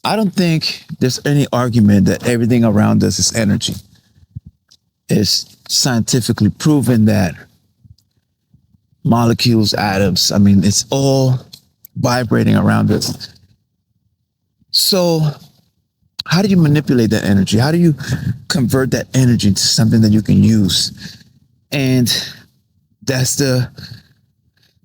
I don't think there's any argument that everything around us is energy. It's scientifically proven that molecules, atoms, I mean, it's all vibrating around us. So, how do you manipulate that energy? How do you convert that energy into something that you can use? And that's the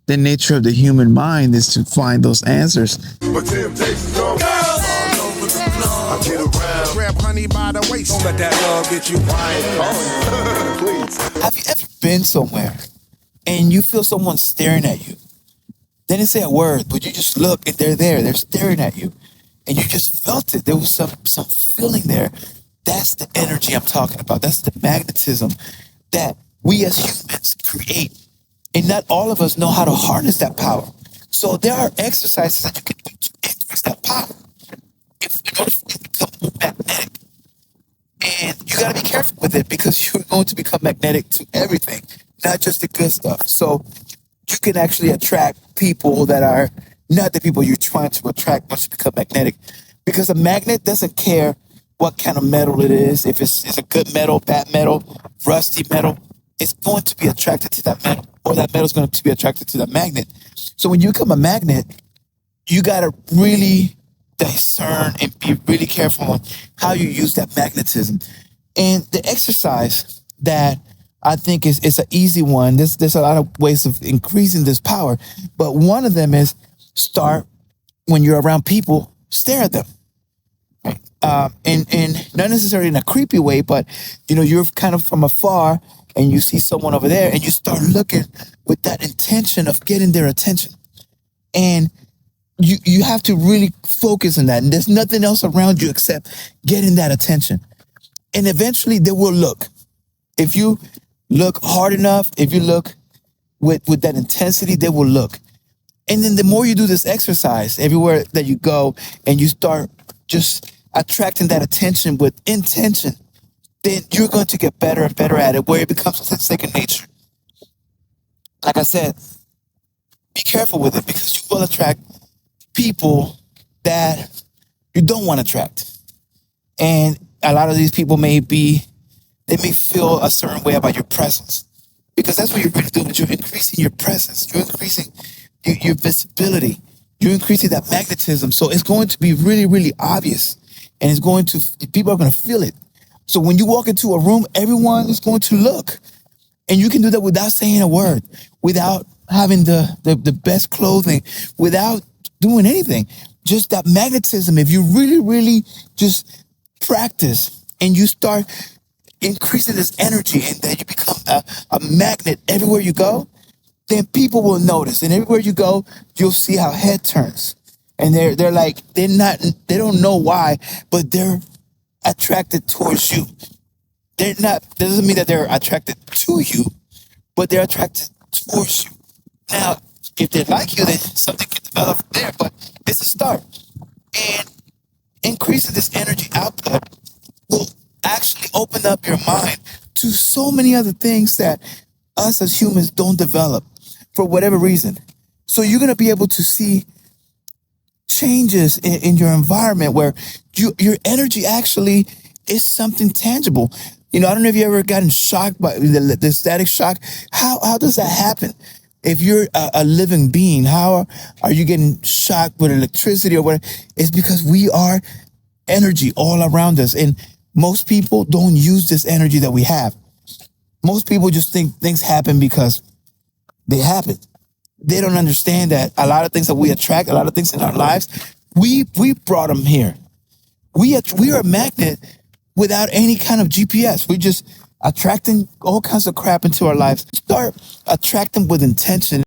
nature of the human mind, is to find those answers. But temptations come all over the floor. I get around. Grab honey by the waist. Don't let that love get you wild. Please. Have you ever been somewhere and you feel someone staring at you? They didn't say a word, but you just look and they're there. They're staring at you. And you just felt it. There was some feeling there. That's the energy I'm talking about. That's the magnetism that we as humans create. And not all of us know how to harness that power. So there are exercises that you can do to increase that power. If in order for it to become more magnetic. And you got to be careful with it, because you're going to become magnetic to everything, not just the good stuff. So you can actually attract people that are not the people you're trying to attract once you become magnetic. Because a magnet doesn't care what kind of metal it is. If it's a good metal, bad metal, rusty metal, it's going to be attracted to that metal, or that metal is going to be attracted to that magnet. So when you become a magnet, you got to really discern and be really careful on how you use that magnetism. And the exercise that I think is an easy one. There's a lot of ways of increasing this power, but one of them is start when you're around people, stare at them. Right? And not necessarily in a creepy way, but you're kind of from afar and you see someone over there and you start looking with that intention of getting their attention. And you have to really focus on that. And there's nothing else around you except getting that attention. And eventually they will look. If you look hard enough, if you look with that intensity, they will look. And then the more you do this exercise, everywhere that you go and you start just attracting that attention with intention, then you're going to get better and better at it, where it becomes second nature. Like I said, be careful with it, because you will attract people that you don't want to attract. And a lot of these people they may feel a certain way about your presence, because that's what you're really doing. You're increasing your presence. You're increasing your visibility. You're increasing that magnetism. So it's going to be really, really obvious, and people are going to feel it. So when you walk into a room, everyone is going to look, and you can do that without saying a word, without having the best clothing, without doing anything. Just that magnetism. If you really, really just practice and you start increasing this energy, and then you become a magnet everywhere you go, then people will notice. And everywhere you go, you'll see how head turns. And they don't know why, but they're attracted towards you. Doesn't mean that they're attracted to you, but they're attracted towards you. Now, if they like you, then something can develop from there, but it's a start. And increasing this energy output will actually open up your mind to so many other things that us as humans don't develop for whatever reason. So you're going to be able to see changes in your environment where your energy actually is something tangible. I don't know if you ever gotten shocked by the static shock. How does that happen? If you're a living being, how are you getting shocked with electricity or whatever? It's because we are energy all around us. And most people don't use this energy that we have. Most people just think things happen because they happen. They don't understand that a lot of things that we attract, a lot of things in our lives, we brought them here. We are a magnet without any kind of GPS. We're just attracting all kinds of crap into our lives. Start attracting with intention.